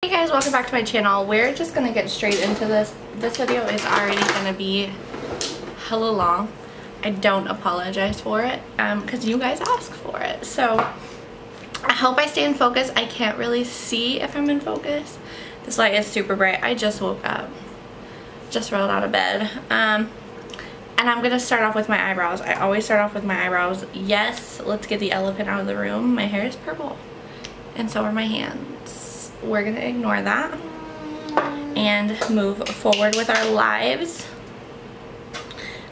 Hey guys, welcome back to my channel. We're just gonna get straight into this. This video is already gonna be hella long. I don't apologize for it because you guys asked for it. So I hope I stay in focus. I can't really see if I'm in focus. This light is super bright. I just woke up, just rolled out of bed. And I'm gonna start off with my eyebrows. I always start off with my eyebrows. Yes, let's get the elephant out of the room. My hair is purple and so are my hands. We're gonna ignore that and move forward with our lives.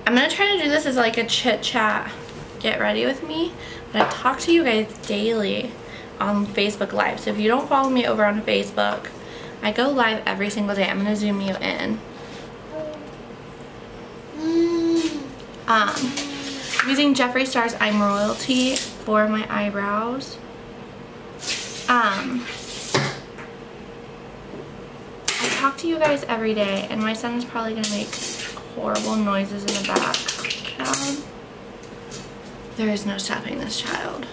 I'm gonna try to do this as like a chit chat, get ready with me, but I talk to you guys daily on Facebook Live. So if you don't follow me over on Facebook, I go live every single day. I'm gonna zoom you in. I'm using Jeffree Star's I'm Royalty for my eyebrows. I talk to you guys every day, and my son is probably gonna make horrible noises in the background. There is no stopping this child.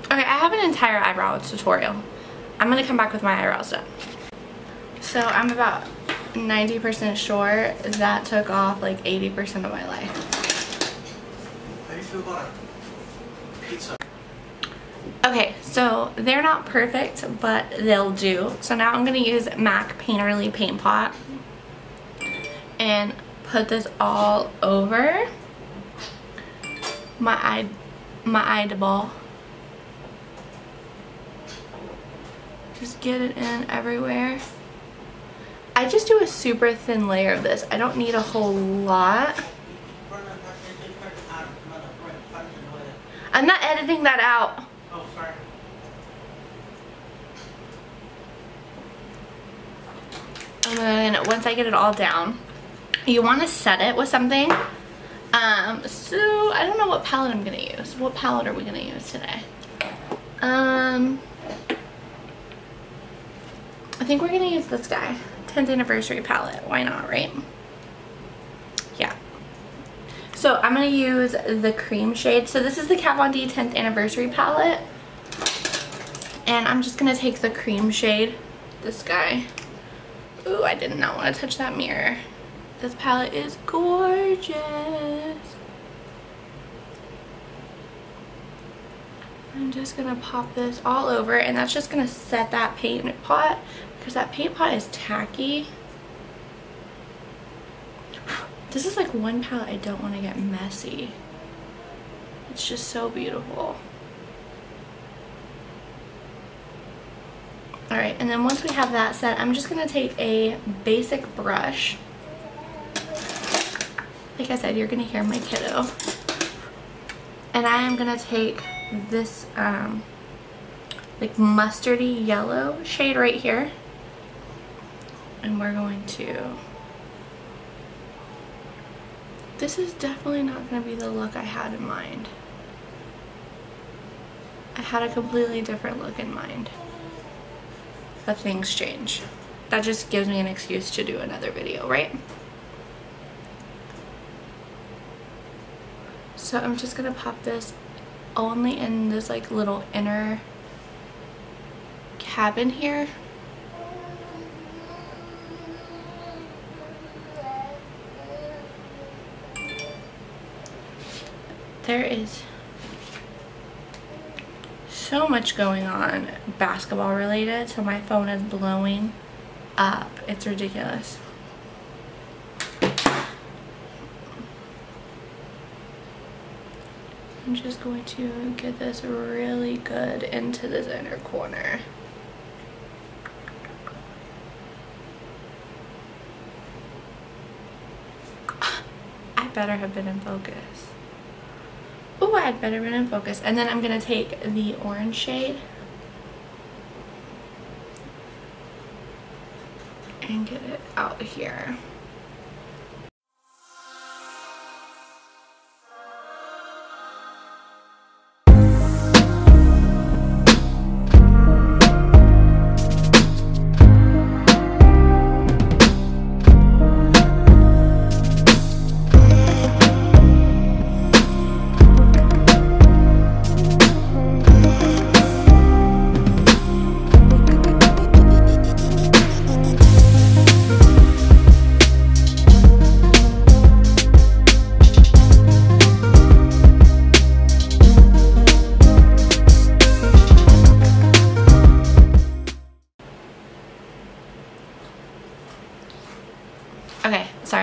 Okay, I have an entire eyebrow tutorial. I'm gonna come back with my eyebrows done. So I'm about 90% sure that took off like 80% of my life. How do you feel about pizza? Okay, so they're not perfect, but they'll do. So now I'm gonna use MAC Painterly Paint Pot and put this all over my eyeball. Just get it in everywhere. I just do a super thin layer of this. I don't need a whole lot. I'm not editing that out. Oh, sorry. And then once I get it all down, you want to set it with something. So I don't know what palette I'm gonna use. What palette are we gonna use today? I think we're gonna use this guy, 10th anniversary palette. Why not, right? Yeah. So I'm gonna use the cream shade. So this is the Kat Von D 10th anniversary palette, and I'm just gonna take the cream shade, this guy. Ooh, I did not want to touch that mirror. This palette is gorgeous. I'm just gonna pop this all over, and that's just gonna set that paint pot because that paint pot is tacky. This is like one palette I don't want to get messy. It's just so beautiful. Alright, and then once we have that set, I'm just gonna take a basic brush. Like I said, you're gonna hear my kiddo. And I am gonna take this like mustardy yellow shade right here, and we're going to, this is definitely not going to be the look I had in mind. I had a completely different look in mind, but things change. That just gives me an excuse to do another video, right? So I'm just going to pop this only in this like little inner cabin here. There is so much going on basketball related, so my phone is blowing up. It's ridiculous. I'm just going to get this really good into this inner corner. I better have been in focus. Oh, I had better been in focus. And then I'm going to take the orange shade and get it out here.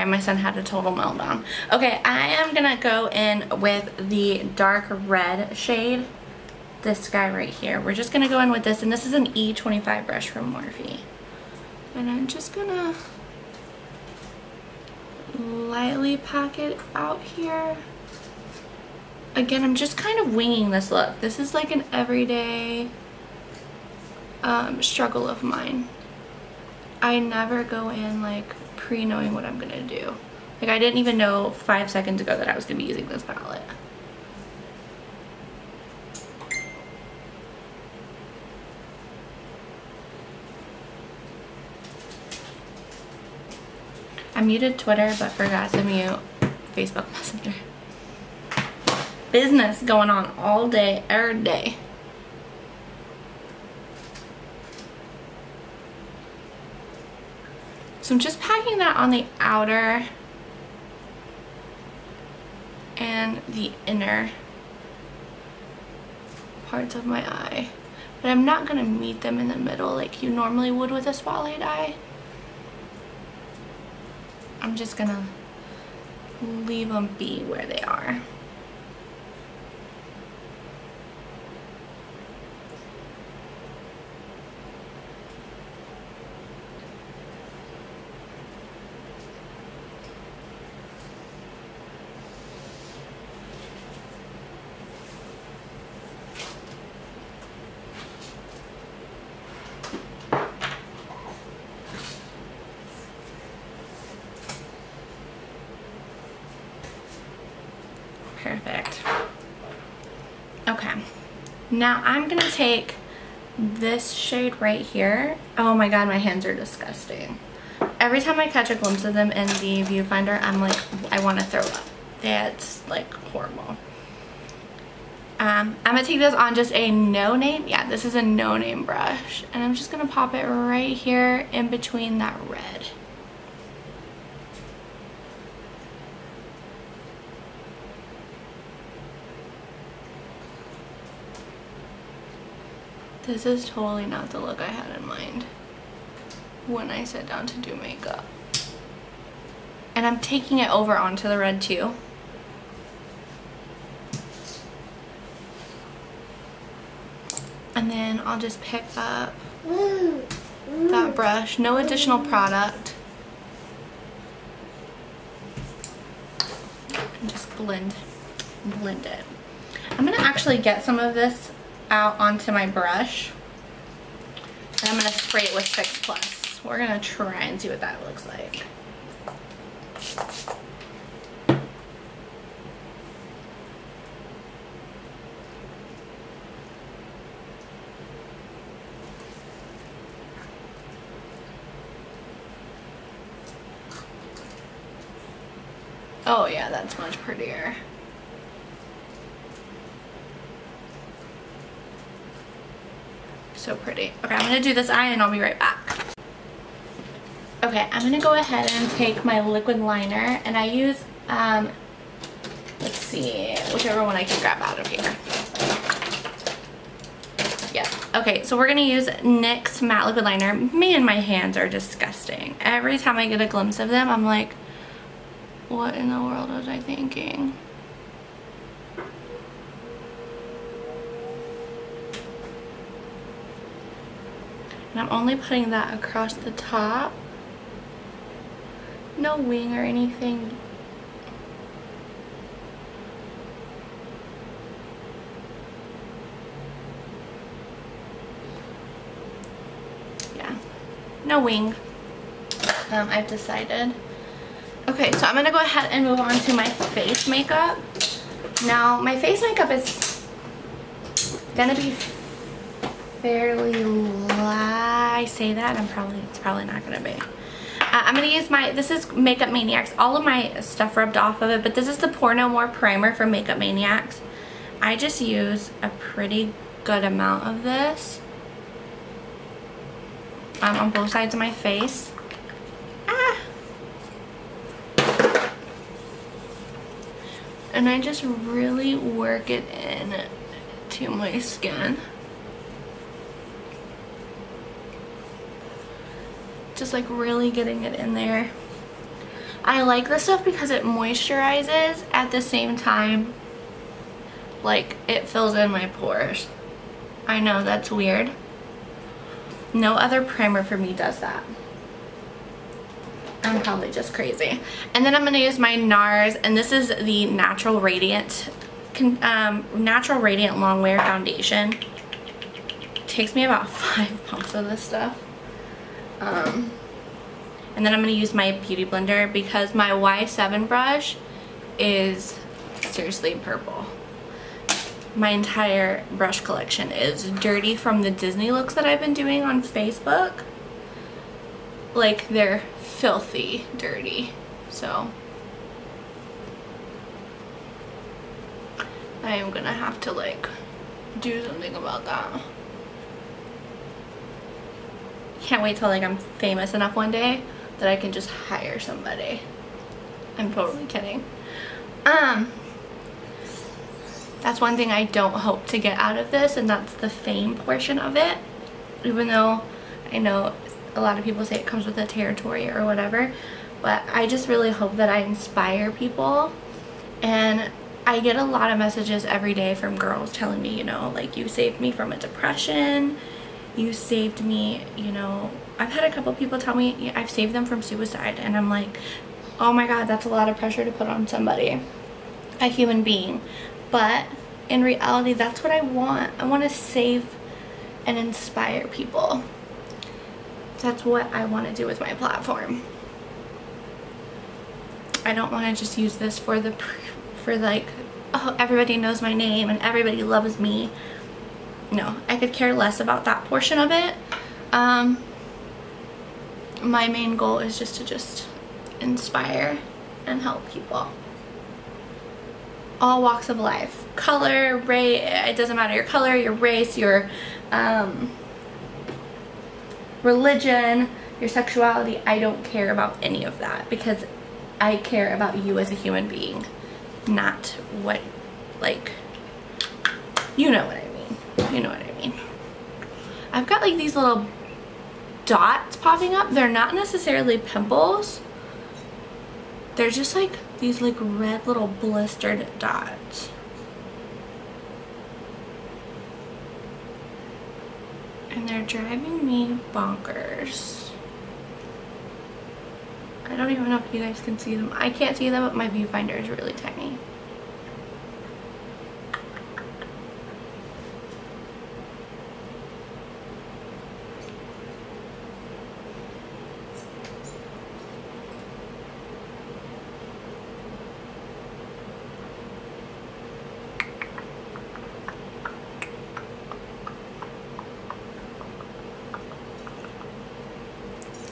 Sorry, my son had a total meltdown. Okay, I am gonna go in with the dark red shade. This guy right here. We're just gonna go in with this, and this is an E25 brush from Morphe. And I'm just gonna lightly pack it out here. Again, I'm just kind of winging this look. This is like an everyday struggle of mine. I never go in like pre-knowing what I'm gonna do. Like, I didn't even know 5 seconds ago that I was gonna be using this palette. I muted Twitter but forgot to mute Facebook Messenger. Business going on all day, every day. So I'm just packing that on the outer and the inner parts of my eye. But I'm not going to meet them in the middle like you normally would with a spotlight eye. I'm just going to leave them be where they are. Perfect. Okay, now I'm gonna take this shade right here. Oh my god, my hands are disgusting. Every time I catch a glimpse of them in the viewfinder, I'm like, I want to throw up. That's like horrible. I'm gonna take this on just a no-name. Yeah, this is a no-name brush, and I'm just gonna pop it right here in between that red. This is totally not the look I had in mind when I sat down to do makeup. And I'm taking it over onto the red too. And then I'll just pick up that brush. No additional product. And just blend it. I'm gonna actually get some of this out onto my brush, and I'm going to spray it with Fix Plus. We're going to try and see what that looks like. Oh yeah, that's much prettier. So pretty. Okay, I'm gonna do this eye and I'll be right back. Okay, I'm gonna go ahead and take my liquid liner, and I use, let's see, whichever one I can grab out of here. Yeah, okay, so we're gonna use NYX matte liquid liner. Man, my hands are disgusting. Every time I get a glimpse of them, I'm like, what in the world was I thinking? And I'm only putting that across the top. No wing or anything. Yeah, no wing. I've decided. Okay, so I'm gonna go ahead and move on to my face makeup. Now, my face makeup is gonna be fairly light. I say that, and it's probably not gonna be. I'm gonna use this is Makeup Maniacs. All of my stuff rubbed off of it, but this is the Pour No More primer from Makeup Maniacs. I just use a pretty good amount of this on both sides of my face. And I just really work it in to my skin. Just like really getting it in there. I like this stuff because it moisturizes at the same time, like, it fills in my pores. I know that's weird. No other primer for me does that. I'm probably just crazy. And then I'm going to use my NARS, and this is the Natural Radiant Long Wear Foundation. It takes me about 5 pumps of this stuff. And then I'm going to use my Beauty Blender because my Y7 brush is seriously purple. My entire brush collection is dirty from the Disney looks that I've been doing on Facebook. Like, they're filthy dirty. So I am gonna have to, like, do something about that. Can't wait till, like, I'm famous enough one day that I can just hire somebody. I'm totally kidding. That's one thing I don't hope to get out of this, and that's the fame portion of it. Even though I know a lot of people say it comes with the territory or whatever, but I just really hope that I inspire people. And I get a lot of messages every day from girls telling me, you know, like, you saved me from a depression, you saved me, you know. I've had a couple people tell me I've saved them from suicide, and I'm like, oh my god, that's a lot of pressure to put on somebody, a human being. But in reality, that's what I want. I want to save and inspire people. That's what I want to do with my platform. I don't want to just use this for like, oh, everybody knows my name and everybody loves me. No, I could care less about that portion of it. My main goal is just to inspire and help people. All walks of life. Color, race, it doesn't matter your color, your race, your religion, your sexuality. I don't care about any of that because I care about you as a human being, not what, like, you know what I mean. You know what I mean. I've got, like, these little dots popping up. They're not necessarily pimples. They're just, like, these, like, red little blistered dots. And they're driving me bonkers. I don't even know if you guys can see them. I can't see them, but my viewfinder is really tiny.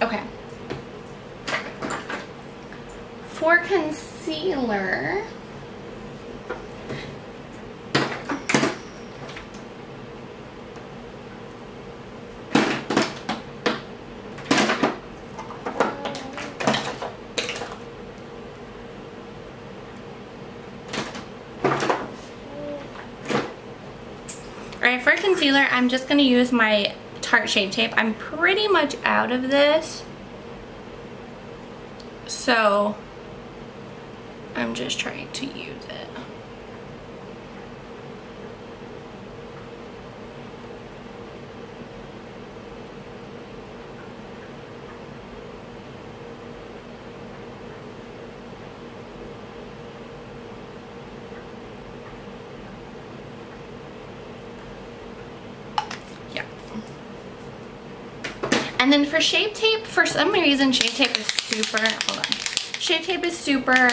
Okay. For concealer, I'm just going to use my Tarte Shape Tape. I'm pretty much out of this, so I'm just trying to use it. And then for Shape Tape, for some reason, Shape Tape is super, hold on. Shape Tape is super,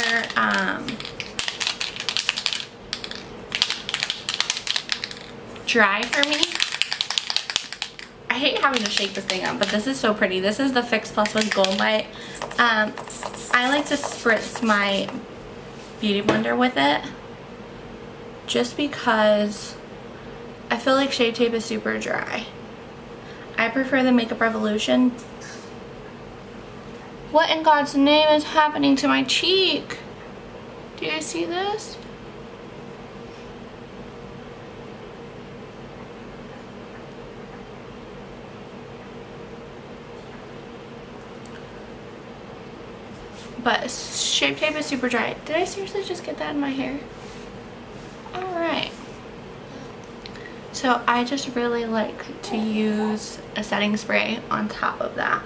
dry for me. I hate having to shake this thing up, but this is so pretty. This is the Fix Plus with Gold Light. I like to spritz my Beauty Blender with it, just because I feel like Shape Tape is super dry. I prefer the Makeup Revolution. What in God's name is happening to my cheek? Do you guys see this? But Shape Tape is super dry. Did I seriously just get that in my hair? Alright. So I just really like to use a setting spray on top of that.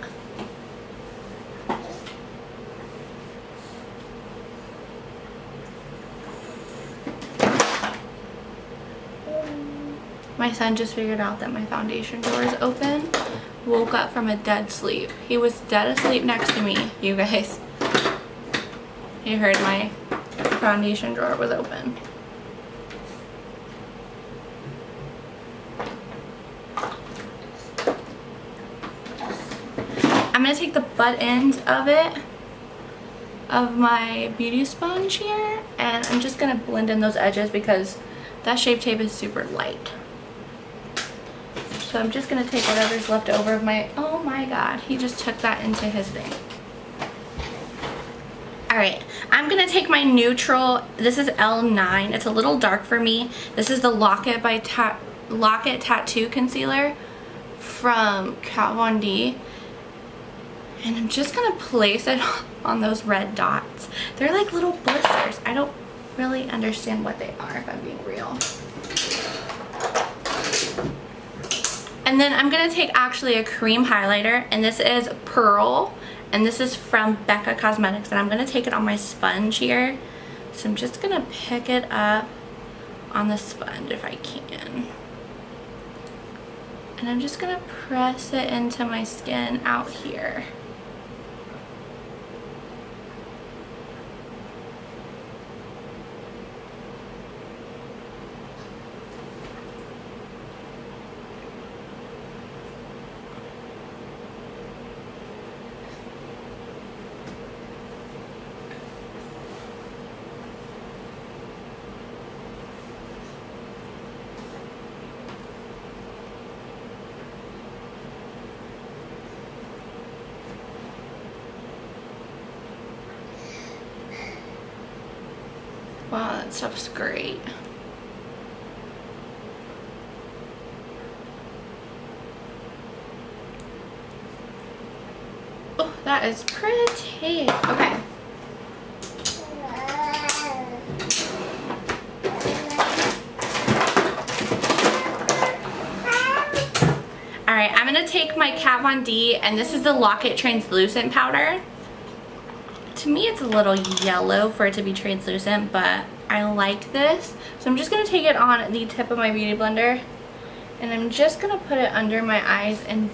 My son just figured out that my foundation drawer is open. Woke up from a dead sleep. He was dead asleep next to me, you guys. He heard my foundation drawer was open. I'm going to take the butt end of it, of my beauty sponge here, and I'm just going to blend in those edges because that Shape Tape is super light. So I'm just going to take whatever's left over of my, oh my god, he just took that into his thing. Alright, I'm going to take my neutral, this is L9, it's a little dark for me. This is the Lock-It Tattoo Concealer from Kat Von D. And I'm just going to place it on those red dots. They're like little blisters. I don't really understand what they are, if I'm being real. And then I'm going to take actually a cream highlighter, and this is Pearl, and this is from Becca Cosmetics, and I'm going to take it on my sponge here. So I'm just going to pick it up on the sponge if I can. And I'm just going to press it into my skin out here. Wow, that stuff's great. Oh, that is pretty. Okay. Alright, I'm going to take my Kat Von D, and this is the Lock-It Translucent Powder. To me it's a little yellow for it to be translucent, but I like this. So I'm just going to take it on the tip of my beauty blender, and I'm just going to put it under my eyes and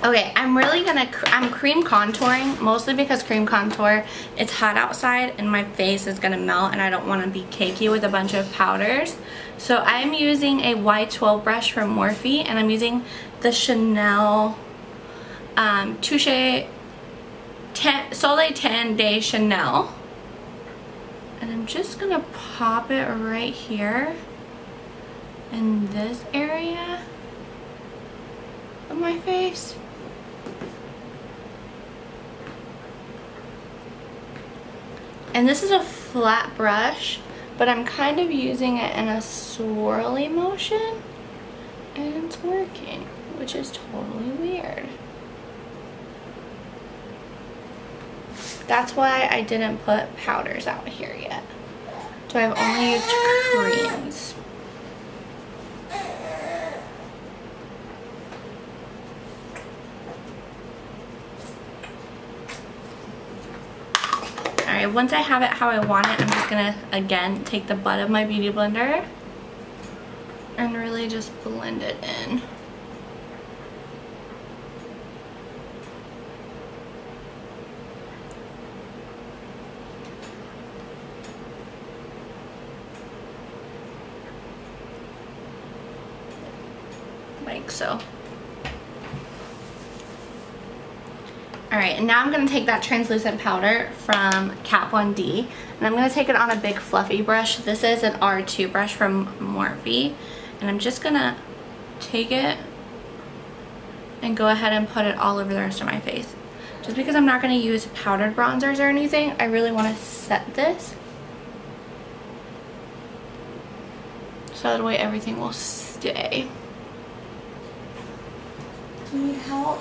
okay, I'm cream contouring, mostly because cream contour, it's hot outside and my face is gonna melt and I don't want to be cakey with a bunch of powders. So I'm using a Y12 brush from Morphe, and I'm using the Chanel Touche Soleil Tan de Chanel. And I'm just gonna pop it right here in this area of my face. And this is a flat brush, but I'm kind of using it in a swirly motion, and it's working, which is totally weird. That's why I didn't put powders out here yet. So I've only used creams. Alright, once I have it how I want it, I'm just gonna, again, take the butt of my Beauty Blender and really just blend it in. Like so. Alright, and now I'm going to take that translucent powder from Kat 1D and I'm going to take it on a big fluffy brush. This is an R2 brush from Morphe, and I'm just going to take it and go ahead and put it all over the rest of my face. Just because I'm not going to use powdered bronzers or anything, I really want to set this so that way everything will stay. Do you need help?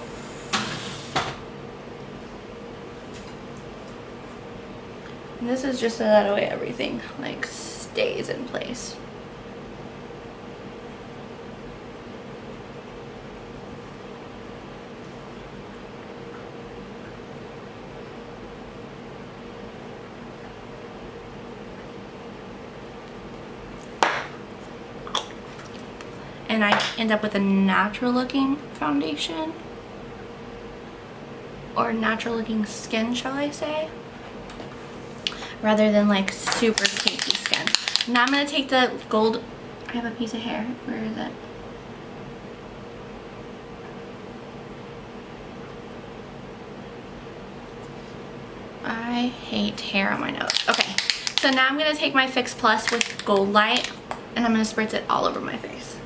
And this is just so that way everything like stays in place. And I end up with a natural looking foundation, or natural looking skin, shall I say, rather than like super cakey skin. Now I'm going to take the gold, I have a piece of hair, where is it? I hate hair on my nose. Okay, so now I'm going to take my Fix Plus with Gold Light and I'm going to spritz it all over my face.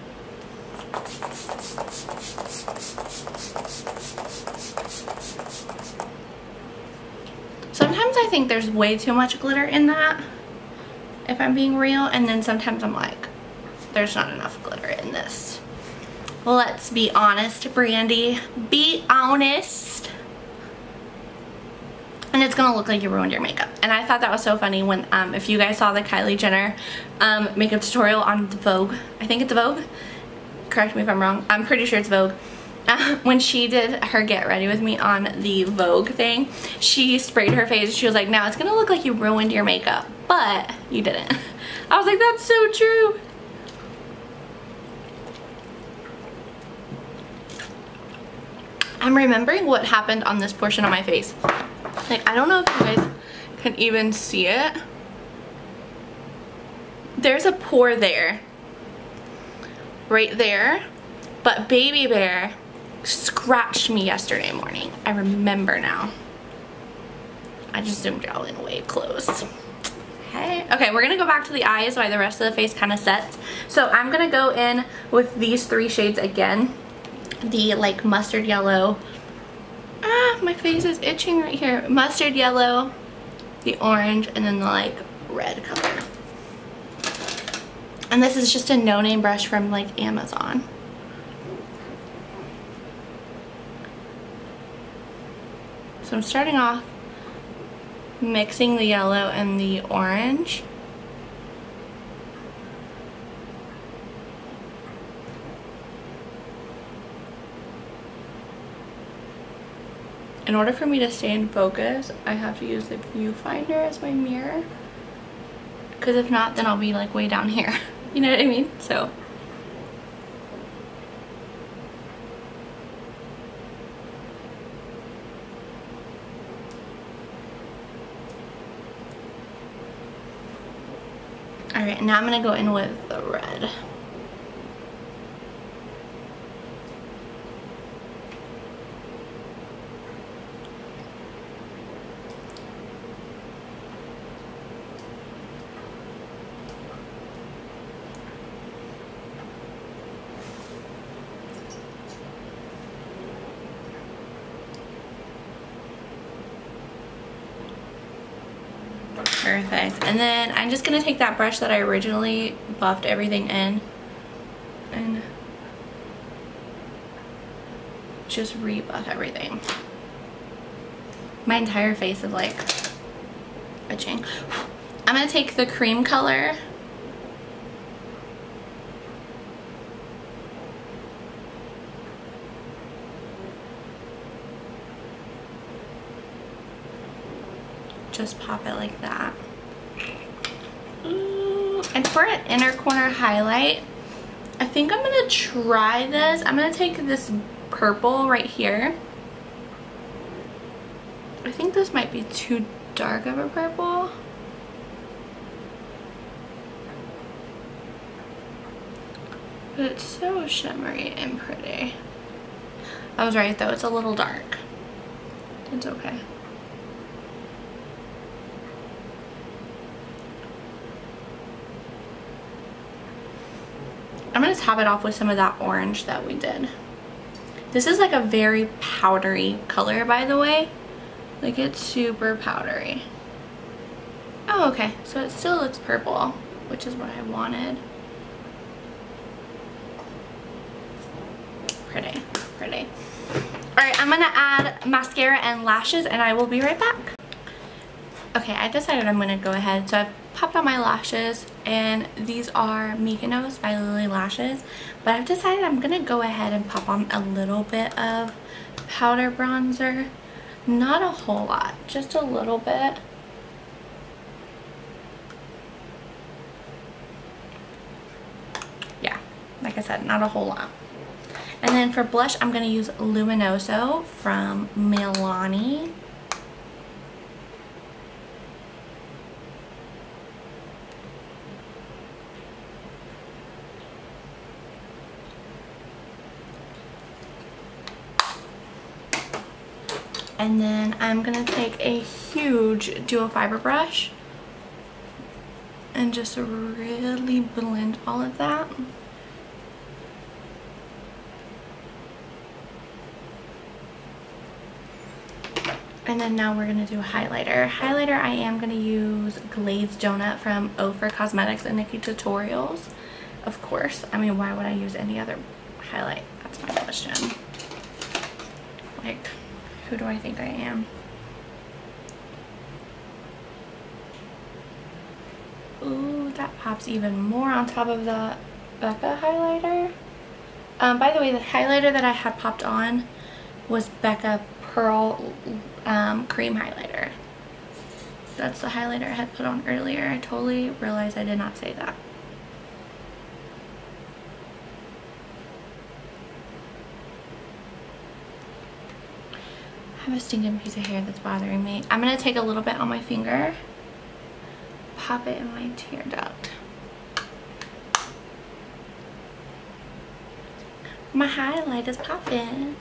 Sometimes I think there's way too much glitter in that, if I'm being real, and then sometimes I'm like, there's not enough glitter in this. Well, let's be honest, Brandy. Be honest. And it's gonna look like you ruined your makeup. And I thought that was so funny when, if you guys saw the Kylie Jenner makeup tutorial on Vogue, I think it's Vogue, correct me if I'm wrong, I'm pretty sure it's Vogue. When she did her get ready with me on the Vogue thing, she sprayed her face. She was like, now it's gonna look like you ruined your makeup, but you didn't. I was like, that's so true. I'm remembering what happened on this portion of my face. Like, I don't know if you guys can even see it. There's a pore there, right there, but Baby Bear scratched me yesterday morning. I remember now. I just zoomed y'all in way close. Okay, we're gonna go back to the eyes while the rest of the face kind of sets. So I'm gonna go in with these three shades again. The like mustard yellow. Ah, my face is itching right here. Mustard yellow, the orange, and then the like red color. And this is just a no-name brush from like Amazon. So I'm starting off mixing the yellow and the orange. In order for me to stay in focus, I have to use the viewfinder as my mirror. Because if not, then I'll be like way down here. You know what I mean? So. Alright, now I'm going to go in with the red. Perfect. And then I'm just going to take that brush that I originally buffed everything in and just rebuff everything. My entire face is like itching. I'm going to take the cream color just pop it like that. Ooh. And for an inner corner highlight, I think I'm gonna try this. I'm gonna take this purple right here. I think this might be too dark of a purple. But it's so shimmery and pretty. I was right though, it's a little dark. It's okay. I'm gonna top it off with some of that orange that we did. This is like a very powdery color, by the way. Like, it's super powdery. Oh, okay, so it still looks purple, which is what I wanted. Pretty, pretty. All right, I'm gonna add mascara and lashes and I will be right back. Okay, I decided I'm gonna go ahead. So I've popped on my lashes and these are Mykonos by Lily Lashes. But I've decided I'm gonna go ahead and pop on a little bit of powder bronzer. Not a whole lot, just a little bit. Yeah, like I said, not a whole lot. And then for blush, I'm gonna use Luminoso from Milani. And then I'm gonna take a huge dual fiber brush and just really blend all of that. And then now we're gonna do a highlighter. Highlighter, I am gonna use Glazed Donut from Ofer Cosmetics and Nikki Tutorials. Of course, I mean, why would I use any other highlight? That's my question. Like, who do I think I am? Ooh, that pops even more on top of the Becca highlighter. By the way, the highlighter that I had popped on was Becca Pearl Cream Highlighter. That's the highlighter I had put on earlier. I totally realized I did not say that. I have a stinking piece of hair that's bothering me. I'm going to take a little bit on my finger, pop it in my tear duct. My highlight is popping.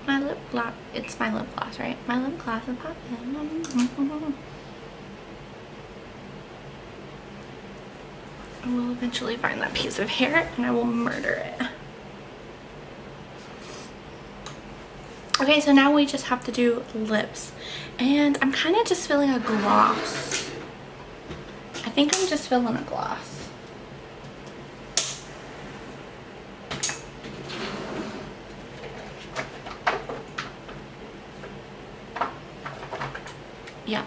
My lip gloss, it's my lip gloss, right? My lip gloss is popping. I will eventually find that piece of hair and I will murder it. Okay, so now we just have to do lips. And I'm kind of just feeling a gloss. I think I'm just feeling a gloss. Yeah.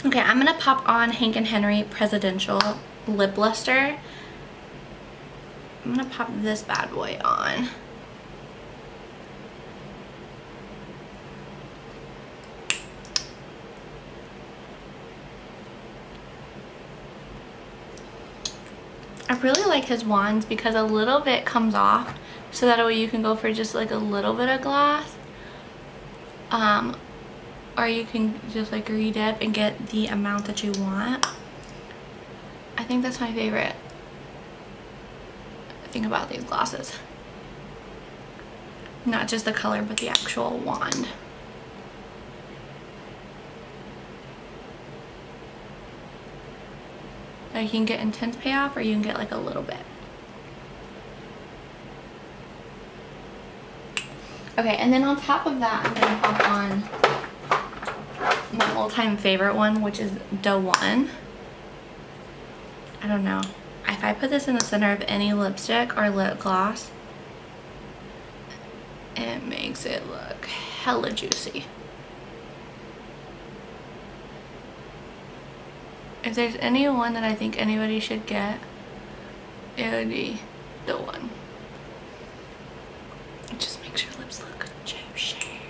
Okay, I'm gonna pop on Hank & Henry Presidential Lip Luster. I'm gonna pop this bad boy on. I really like his wands because a little bit comes off, so that way you can go for just like a little bit of gloss. Or you can just like redip and get the amount that you want. I think that's my favorite thing about these glosses. Not just the color, but the actual wand. Like, you can get intense payoff or you can get like a little bit. Okay, and then on top of that, I'm gonna pop on my all-time favorite one, which is the one. I don't know. If I put this in the center of any lipstick or lip gloss, it makes it look hella juicy. If there's any one that I think anybody should get, it would be the one. It just makes your lips look juicy.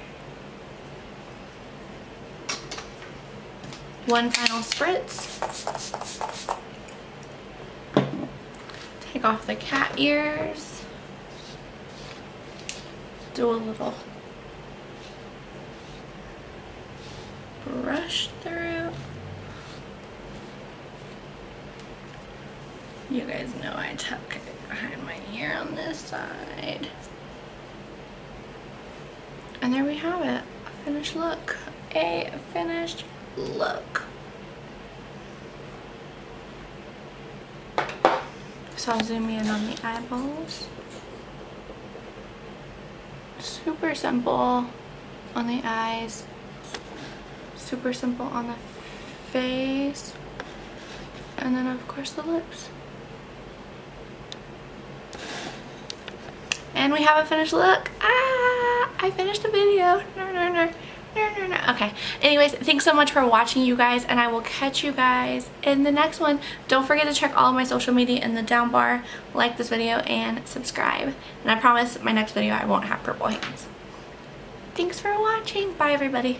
one final spritz. Take off the cat ears. Do a little brush through. You guys know I tuck it behind my ear on this side. And there we have it. A finished look. A finished look. So I'll zoom in on the eyeballs. Super simple on the eyes. Super simple on the face. And then of course the lips. And we have a finished look. Ah, I finished the video. No. Okay, anyways, thanks so much for watching, you guys, and I will catch you guys in the next one. Don't forget to check all of my social media in the down bar, like this video, and subscribe. And I promise my next video I won't have purple hands. Thanks for watching. Bye, everybody.